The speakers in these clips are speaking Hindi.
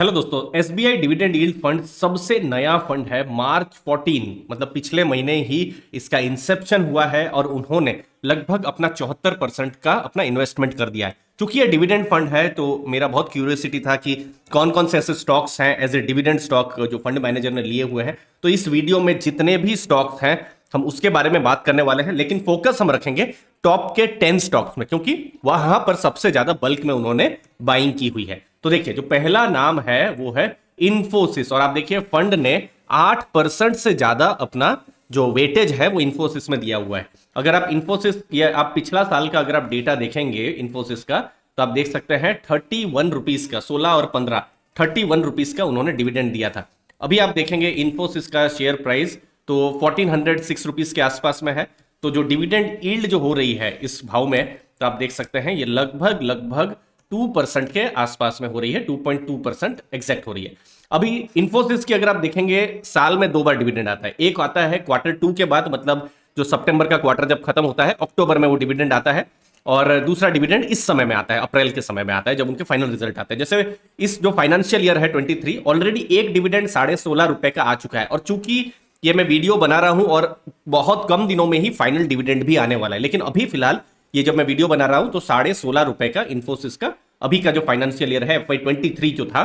हेलो दोस्तों, एसबीआई डिविडेंड यील्ड फंड सबसे नया फंड है। मार्च 14 मतलब पिछले महीने ही इसका इंसेप्शन हुआ है और उन्होंने लगभग अपना 74% का अपना इन्वेस्टमेंट कर दिया है। क्योंकि ये डिविडेंड फंड है तो मेरा बहुत क्यूरियोसिटी था कि कौन कौन से ऐसे स्टॉक्स हैं एज ए डिविडेंड स्टॉक जो फंड मैनेजर ने लिए हुए हैं। तो इस वीडियो में जितने भी स्टॉक्स हैं हम उसके बारे में बात करने वाले हैं, लेकिन फोकस हम रखेंगे टॉप के 10 स्टॉक्स में, क्योंकि वहां पर सबसे ज्यादा बल्क में उन्होंने बाइंग की हुई है। तो देखिए, जो पहला नाम है वो है इंफोसिस, और आप देखिए फंड ने 8% से ज्यादा अपना जो वेटेज है वो इंफोसिस में दिया हुआ है। अगर आप इंफोसिस या आप पिछला साल का अगर आप डेटा देखेंगे इंफोसिस का, तो आप देख सकते हैं 31 रुपीज का, 16 और 15 31 रुपीज का उन्होंने डिविडेंड दिया था। अभी आप देखेंगे इंफोसिस का शेयर प्राइस तो 1406 रुपीज के आसपास में है। तो जो डिविडेंड यील्ड जो हो रही है इस भाव में, तो आप देख सकते हैं ये लगभग लगभग 2% के आसपास में हो रही है, 2.2% एग्जैक्ट हो रही है। अभी इंफोसिस की अगर आप देखेंगे साल में 2 बार डिविडेंड आता है। एक आता है Q2 के बाद, मतलब जो सितंबर का क्वार्टर जब खत्म होता है अक्टूबर में वो डिविडेंड आता है, और दूसरा डिविडेंड इस समय में आता है, अप्रैल के समय में आता है जब उनके फाइनल रिजल्ट आते हैं। जैसे इस जो फाइनेंशियल ईयर है 23, ऑलरेडी एक डिविडेंड 16.5 रुपए का आ चुका है, और चूंकि ये मैं वीडियो बना रहा हूं और बहुत कम दिनों में ही फाइनल डिविडेंड भी आने वाला है, लेकिन अभी फिलहाल ये जब मैं वीडियो बना रहा हूं तो 16.5 रुपए का इंफोसिस का अभी का जो फाइनेंशियल ईयर है FY23 जो था,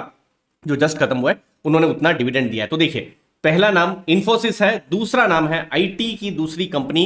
जो जस्ट खत्म हुआ है, उन्होंने उतना डिविडेंड दिया है। तो देखिए, पहला नाम इंफोसिस है, दूसरा नाम है आईटी की दूसरी कंपनी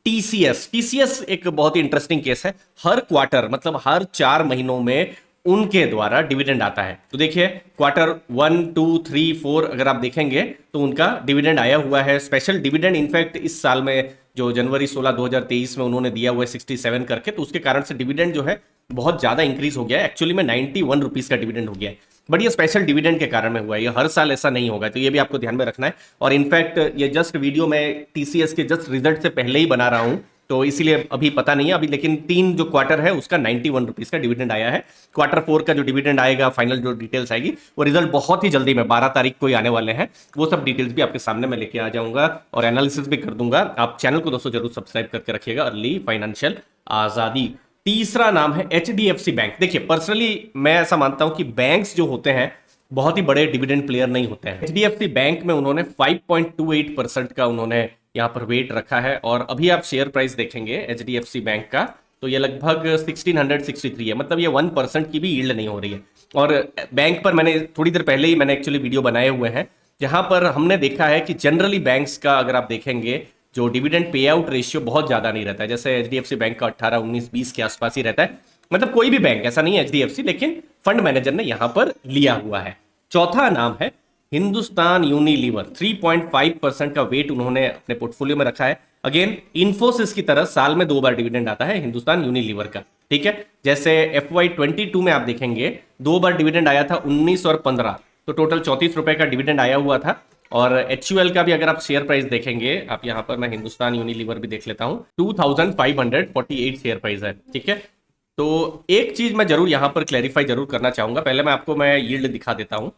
टीसीएस। टीसीएस एक बहुत ही इंटरेस्टिंग केस है। हर क्वार्टर मतलब हर 4 महीनों में उनके द्वारा डिविडेंड आता है। तो देखिए Q1, 2, 3, 4 अगर आप देखेंगे तो उनका डिविडेंड आया हुआ है। स्पेशल डिविडेंड इनफैक्ट इस साल में जो जनवरी 16 2023 में उन्होंने दिया हुआ है 67 करके, तो उसके कारण से डिविडेंड जो है बहुत ज्यादा इंक्रीज हो गया है। एक्चुअली में 91 रुपीज का डिविडेंड हो गया है, बट ये स्पेशल डिविडेंड के कारण में हुआ है, ये हर साल ऐसा नहीं होगा, तो ये भी आपको ध्यान में रखना है। और इनफैक्ट ये जस्ट वीडियो में टीसीएस के जस्ट रिजल्ट से पहले ही बना रहा हूं, तो इसीलिए अभी पता नहीं है अभी, लेकिन 3 जो क्वार्टर है उसका 91 रुपीज का डिविडेंड आया है। Q4 का जो डिविडेंड आएगा, फाइनल जो डिटेल्स आएगी, वो रिजल्ट बहुत ही जल्दी में 12 तारीख को ही आने वाले हैं। वो सब डिटेल्स भी आपके सामने मैं लेके आ जाऊंगा और एनालिसिस भी कर दूंगा। आप चैनल को दोस्तों जरूर सब्सक्राइब करके रखिएगा। अर्ली फाइनेंशियल आजादी। तीसरा नाम है एचडीएफसी बैंक। देखिए, पर्सनली मैं ऐसा मानता हूं कि बैंक्स जो होते हैं बहुत ही बड़े डिविडेंड प्लेयर नहीं होते हैं। एचडीएफसी बैंक में उन्होंने 5.28% का उन्होंने यहाँ पर वेट रखा है, और अभी आप शेयर प्राइस देखेंगे एचडीएफसी बैंक का तो ये लगभग 1663 है, मतलब ये 1% की भी यील्ड नहीं हो रही है। और बैंक पर मैंने थोड़ी देर पहले ही मैंने एक्चुअली वीडियो बनाए हुए हैं, जहां पर हमने देखा है कि जनरली बैंक्स का अगर आप देखेंगे जो डिविडेंड पे आउट रेशियो बहुत ज्यादा नहीं रहता है। जैसे एचडीएफसी बैंक का 18, 19, 20 के आसपास ही रहता है, मतलब कोई भी बैंक, ऐसा नहीं है एचडीएफसी, लेकिन फंड मैनेजर ने यहां पर लिया हुआ है। चौथा नाम है हिंदुस्तान यूनिलीवर। 3.5% का वेट उन्होंने अपने पोर्टफोलियो में रखा है। अगेन इंफोसिस की तरह साल में 2 बार डिविडेंड आता है हिंदुस्तान यूनिलीवर का, ठीक है। जैसे FY22 में आप देखेंगे 2 बार डिविडेंड आया था, 19 और 15, तो टोटल 34 रुपए का डिविडेंड आया हुआ था। और HUL का भी अगर आप शेयर प्राइस देखेंगे, आप यहां पर मैं हिंदुस्तान यूनिलीवर भी देख लेता हूं, 2548 शेयर प्राइस है, ठीक है। तो एक चीज मैं जरूर यहां पर क्लैरिफाई जरूर करना चाहूंगा। पहले मैं आपको यील्ड दिखा देता हूं।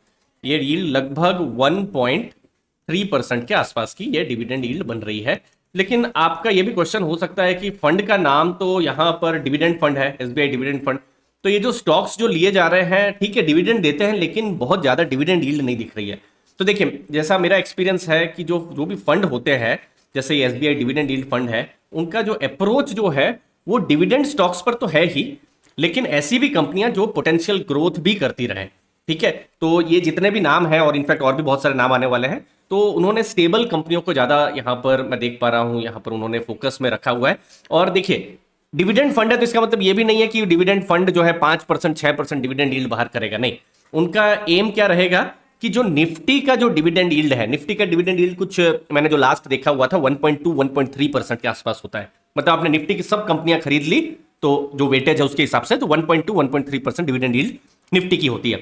ये यील्ड लगभग 1.3% के आसपास की ये डिविडेंड यील्ड बन रही है। लेकिन आपका ये भी क्वेश्चन हो सकता है कि फंड का नाम तो यहां पर डिविडेंड फंड है, एसबीआई डिविडेंड फंड, तो ये जो स्टॉक्स जो लिए जा रहे हैं, ठीक है डिविडेंड देते हैं, लेकिन बहुत ज्यादा डिविडेंड यील्ड नहीं दिख रही है। तो देखिए, जैसा मेरा एक्सपीरियंस है कि जो भी फंड होते हैं, जैसे एसबीआई डिविडेंड यील्ड फंड है, उनका जो अप्रोच जो है वो डिविडेंड स्टॉक्स पर तो है ही, लेकिन ऐसी भी कंपनियां जो पोटेंशियल ग्रोथ भी करती रहे, ठीक है। तो ये जितने भी नाम हैं, और इनफैक्ट और भी बहुत सारे नाम आने वाले हैं, तो उन्होंने स्टेबल कंपनियों को ज्यादा यहां पर मैं देख पा रहा हूं, यहां पर उन्होंने फोकस में रखा हुआ है। और देखिए, डिविडेंड फंड है तो इसका मतलब ये भी नहीं है कि डिविडेंड फंड जो है 5%, 6% डिविडेंड यील्ड बाहर करेगा, नहीं। उनका एम क्या रहेगा कि जो निफ्टी का जो डिविडेंड यील्ड है, निफ्टी का डिविडेंड यील्ड कुछ मैंने जो लास्ट देखा हुआ था 1.2, 1.3% के आसपास होता है। मतलब आपने निफ्टी की सब कंपनियां खरीद ली तो जो वेटेज है उसके हिसाब से तो 1.2, 1.3% डिविडेंड यील्ड निफ्टी की होती है,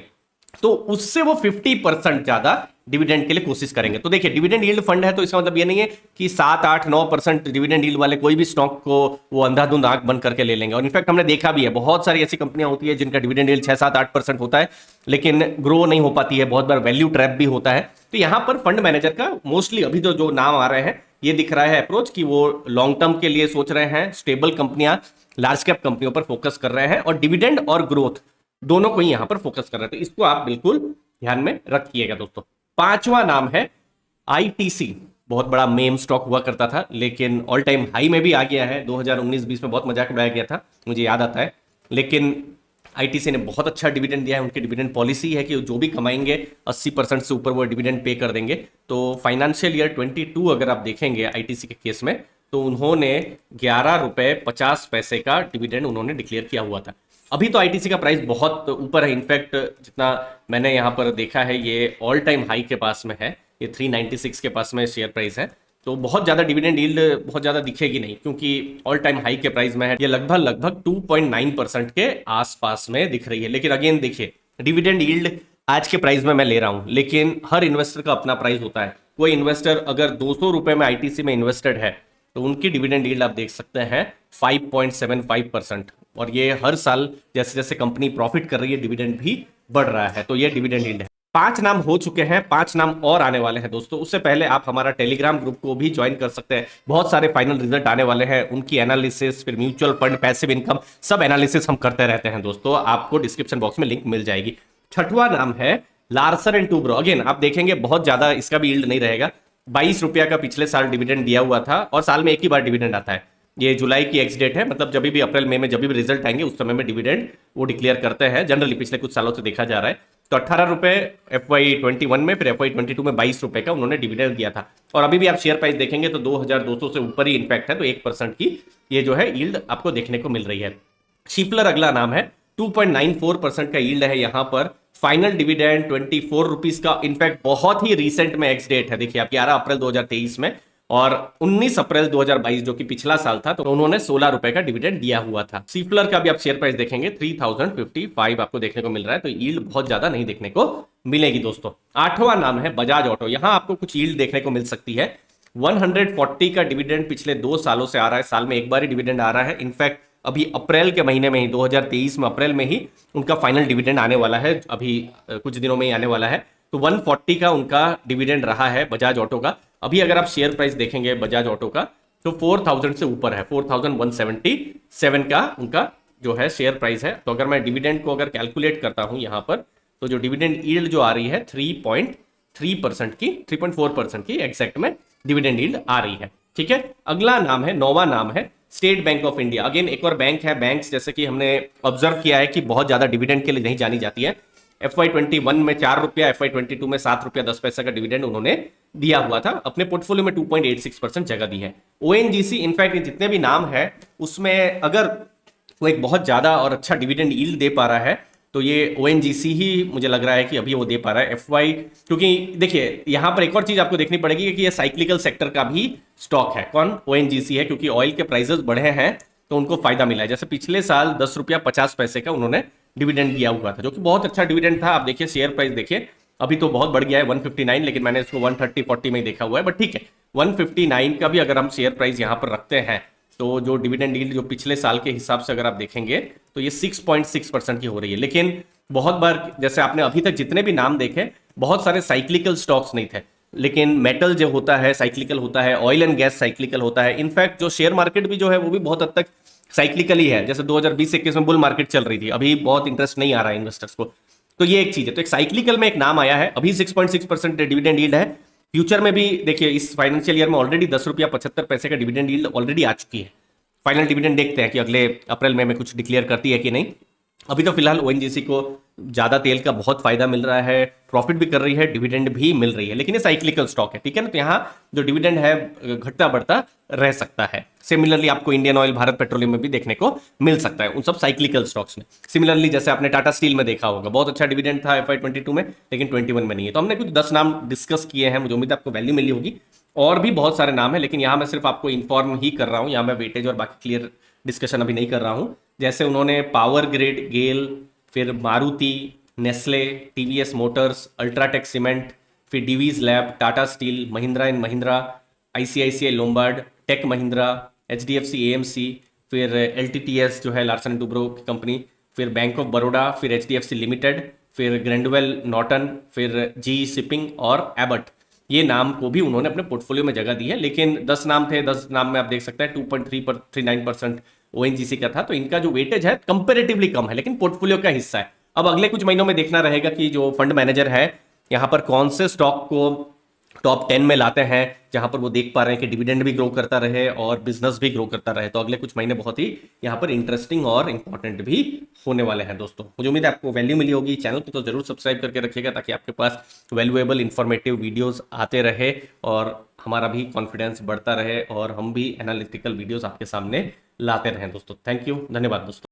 तो उससे वो 50% ज्यादा डिविडेंड के लिए कोशिश करेंगे। तो देखिए, डिविडेंड यील्ड फंड है तो इसका मतलब ये नहीं है कि 7, 8, 9% डिविडेंड यील्ड वाले कोई भी स्टॉक को वो अंधाधुंध आंख बंद करके ले लेंगे। और इनफैक्ट हमने देखा भी है, बहुत सारी ऐसी कंपनियां होती है जिनका डिविडेंड यील्ड 6, 7, 8% होता है, लेकिन ग्रो नहीं हो पाती है, बहुत बार वैल्यू ट्रैप भी होता है। तो यहां पर फंड मैनेजर का मोस्टली अभी जो नाम आ रहे हैं, ये दिख रहा है अप्रोच कि वो लॉन्ग टर्म के लिए सोच रहे हैं, स्टेबल कंपनियां, लार्ज कैप कंपनियों पर फोकस कर रहे हैं, और डिविडेंड और ग्रोथ दोनों को ही यहां पर फोकस कर रहे हैं। तो इसको आप बिल्कुल ध्यान में रखिएगा दोस्तों। पांचवा नाम है आईटीसी। बहुत बड़ा मेम स्टॉक हुआ करता था, लेकिन ऑल टाइम हाई में भी आ गया है। 2019-20 में बहुत मजाक उड़ाया गया था, मुझे याद आता है। लेकिन आईटीसी ने बहुत अच्छा डिविडेंड दिया है। उनकी डिविडेंड पॉलिसी है कि जो भी कमाएंगे 80% से ऊपर वो डिविडेंड पे कर देंगे। तो फाइनेंशियल ईयर 22 अगर आप देखेंगे आईटीसी के केस में, तो उन्होंने 11 रुपए 50 पैसे का डिविडेंड उन्होंने डिक्लेयर किया हुआ था। अभी तो आईटीसी का प्राइस बहुत ऊपर है। इनफैक्ट जितना मैंने यहाँ पर देखा है, ये ऑल टाइम हाई के पास में है। ये 396 के पास में शेयर प्राइस है। तो बहुत ज़्यादा डिविडेंड यील्ड बहुत ज़्यादा दिखेगी नहीं, क्योंकि ऑल टाइम हाई के प्राइस में है। ये लगभग 2.9% के आसपास में दिख रही है। लेकिन अगेन देखिए, डिविडेंड यील्ड आज के प्राइस में मैं ले रहा हूं, लेकिन हर इन्वेस्टर का अपना प्राइस होता है। कोई इन्वेस्टर अगर 200 रुपए में आईटीसी में इन्वेस्टेड है, तो उनकी डिविडेंड यील्ड आप देख सकते हैं 5.75%। और ये हर साल जैसे जैसे कंपनी प्रॉफिट कर रही है, डिविडेंड भी बढ़ रहा है। तो ये डिविडेंड यील्ड है। 5 नाम हो चुके हैं, 5 नाम और आने वाले हैं दोस्तों। उससे पहले आप हमारा टेलीग्राम ग्रुप को भी ज्वाइन कर सकते हैं। बहुत सारे फाइनल रिजल्ट आने वाले हैं, उनकी एनालिसिस, फिर म्यूचुअल फंड, पैसिव इनकम, सब एनालिसिस हम करते रहते हैं दोस्तों। आपको डिस्क्रिप्शन बॉक्स में लिंक मिल जाएगी। छठवां नाम है लार्सन एंड टूब्रो। अगेन आप देखेंगे बहुत ज्यादा इसका भी यील्ड नहीं रहेगा। 22 रुपया का पिछले साल डिविडेंड दिया हुआ था, और साल में एक ही बार डिविडेंड आता है। ये जुलाई की एक्स डेट है, मतलब जब भी अप्रैल मई में जब भी रिजल्ट आएंगे उस समय में डिविडेंड वो डिक्लेयर करते हैं। जनरली पिछले कुछ सालों से देखा जा रहा है। तो 18 रुपए FY21 में, फिर FY22 में 22 रुपए का उन्होंने डिविडेंड दिया था। और अभी भी आप शेयर प्राइस देखेंगे तो 2200 से ऊपर ही इनफैक्ट है। तो 1% की ये जो है यील्ड आपको देखने को मिल रही है। शिपलर अगला नाम है। 2.94% का यील्ड है यहाँ पर। फाइनल डिविडेंड 24 रुपीज का, इनफैक्ट बहुत ही रिसेंट में एक्स डेट है। देखिए आप 11 अप्रैल 2023 में, और 19 अप्रैल 2022 जो कि पिछला साल था, तो उन्होंने 16 रुपए का डिविडेंड दिया हुआ था। सीफलर का भी आप शेयर प्राइस देखेंगे 3055 आपको देखने को मिल रहा है। तो यील्ड बहुत ज्यादा नहीं देखने को मिलेगी दोस्तों। आठवां नाम है बजाज ऑटो। यहां आपको कुछ यील्ड देखने को मिल सकती है। 140 का डिविडेंड पिछले 2 सालों से आ रहा है। साल में एक बार ही डिविडेंड आ रहा है। इनफैक्ट अभी अप्रैल के महीने में ही, 2023 में अप्रैल में ही उनका फाइनल डिविडेंड आने वाला है। अभी कुछ दिनों में ही आने वाला है। तो 140 का उनका डिविडेंड रहा है बजाज ऑटो का। अभी अगर आप शेयर प्राइस देखेंगे बजाज ऑटो का, तो 4000 से ऊपर है। 4177 का उनका जो है शेयर प्राइस है। तो अगर मैं डिविडेंड को अगर कैलकुलेट करता हूं यहां पर, तो जो डिविडेंड यील्ड जो आ रही है 3.3% की, 3.4% की एग्जैक्ट में डिविडेंड यील्ड आ रही है। ठीक है, अगला नाम है, 9वां नाम है state bank of India. Again एक और बैंक है। बैंक्स जैसे कि हमने ऑब्जर्व किया है कि बहुत ज्यादा डिविडेंड के लिए नहीं जानी जाती है। FY21 में 4 रुपया, FY22 में 7 रुपया 10 पैसा का डिविडेंड उन्होंने दिया हुआ था। अपने पोर्टफोलियो में 2.86% जगह दी है। ONGC, इनफैक्ट जितने भी नाम है उसमें अगर वो एक बहुत ज्यादा और अच्छा डिविडेंड यील्ड दे पा रहा है, तो ये ONGC ही मुझे लग रहा है कि अभी वो दे पा रहा है। क्योंकि देखिए यहां पर एक और चीज आपको देखनी पड़ेगी कि ये साइक्लिकल सेक्टर का भी स्टॉक है। कौन? ONGC है, क्योंकि ऑयल के प्राइसेस बढ़े हैं तो उनको फायदा मिला है। जैसे पिछले साल 10 रुपया 50 पैसे का उन्होंने डिविडेंड दिया हुआ था, जो कि बहुत अच्छा डिविडेंड था। आप देखिए शेयर प्राइस देखिए, अभी तो बहुत बढ़ गया है 159, लेकिन मैंने इसको 130-40 में ही देखा हुआ है। बट ठीक है, 159 का भी अगर हम शेयर प्राइस यहां पर रखते हैं, तो जो डिविडेंड यील्ड जो पिछले साल के हिसाब से अगर आप देखेंगे, तो ये 6.6% की हो रही है। लेकिन बहुत बार जैसे आपने अभी तक जितने भी नाम देखे, बहुत सारे साइक्लिकल स्टॉक्स नहीं थे। लेकिन मेटल जो होता है साइक्लिकल होता है, ऑयल एंड गैस साइक्लिकल होता है। इनफैक्ट जो शेयर मार्केट भी जो है वो भी बहुत हद तक साइक्लिकली है। जैसे 2020-21 में बुल मार्केट चल रही थी, अभी बहुत इंटरेस्ट नहीं आ रहा है इन्वेस्टर्स को। तो ये एक चीज है। तो एक साइक्लिकल में एक नाम आया है। अभी 6.6% डिविडेंड यील्ड है। फ्यूचर में भी देखिए इस फाइनेंशियल ईयर में ऑलरेडी 10 रुपया 75 पैसे का डिविडेंड यील्ड ऑलरेडी आ चुकी है। फाइनल डिविडेंड देखते हैं कि अगले अप्रैल में कुछ डिक्लेयर करती है कि नहीं। अभी तो फिलहाल ONGC को ज्यादा तेल का बहुत फायदा मिल रहा है, प्रॉफिट भी कर रही है, डिविडेंड भी मिल रही है। लेकिन ये साइक्लिकल स्टॉक है, ठीक है ना। तो यहाँ जो डिविडेंड है घटता बढ़ता रह सकता है। सिमिलरली आपको इंडियन ऑयल, भारत पेट्रोलियम में भी देखने को मिल सकता है, उन सब साइक्लिकल स्टॉक्स में। सिमिलरली जैसे आपने टाटा स्टील में देखा होगा, बहुत अच्छा डिविडेंड था FY22 में, लेकिन 21 में नहीं है। तो हमने कुछ 10 नाम डिस्कस किए हैं, मुझे उम्मीद है आपको वैल्यू मिली होगी। और भी बहुत सारे नाम है, लेकिन यहाँ मैं सिर्फ आपको इन्फॉर्म ही कर रहा हूँ। यहाँ मैं वेटेज और बाकी क्लियर डिस्कशन अभी नहीं कर रहा हूँ। जैसे उन्होंने पावर ग्रिड, गेल, फिर Maruti, Nestle, TVS Motors, UltraTech Cement, फिर Divi's Lab, Tata Steel, Mahindra and Mahindra, ICICI Lombard, Tech Mahindra, HDFC AMC, फिर LTTS जो है लार्सन एंड टूब्रो की कंपनी, फिर बैंक ऑफ बड़ौदा, फिर HDFC लिमिटेड, फिर ग्रैंडवेल नॉर्टन, फिर GE शिपिंग और एबट। ये नाम को भी उन्होंने अपने पोर्टफोलियो में जगह दी है। लेकिन 10 नाम थे, 10 नाम में आप देख सकते हैं 2.39% ONGC का था। तो इनका जो वेटेज है कंपेरेटिवली कम है, लेकिन पोर्टफोलियो का हिस्सा है। अब अगले कुछ महीनों में देखना रहेगा कि जो फंड मैनेजर है यहाँ पर कौन से स्टॉक को टॉप 10 में लाते हैं जहां पर वो देख पा रहे हैं कि डिविडेंड भी ग्रो करता रहे और बिजनेस भी ग्रो करता रहे। तो अगले कुछ महीने बहुत ही यहाँ पर इंटरेस्टिंग और इंपॉर्टेंट भी होने वाले हैं दोस्तों। मुझे उम्मीद है आपको वैल्यू मिली होगी। चैनल को तो जरूर सब्सक्राइब करके रखिएगा ताकि आपके पास वैल्यूएबल इंफॉर्मेटिव वीडियोस आते रहे और हमारा भी कॉन्फिडेंस बढ़ता रहे और हम भी एनालिटिकल वीडियोस आपके सामने लाते रहें दोस्तों। थैंक यू, धन्यवाद दोस्तों।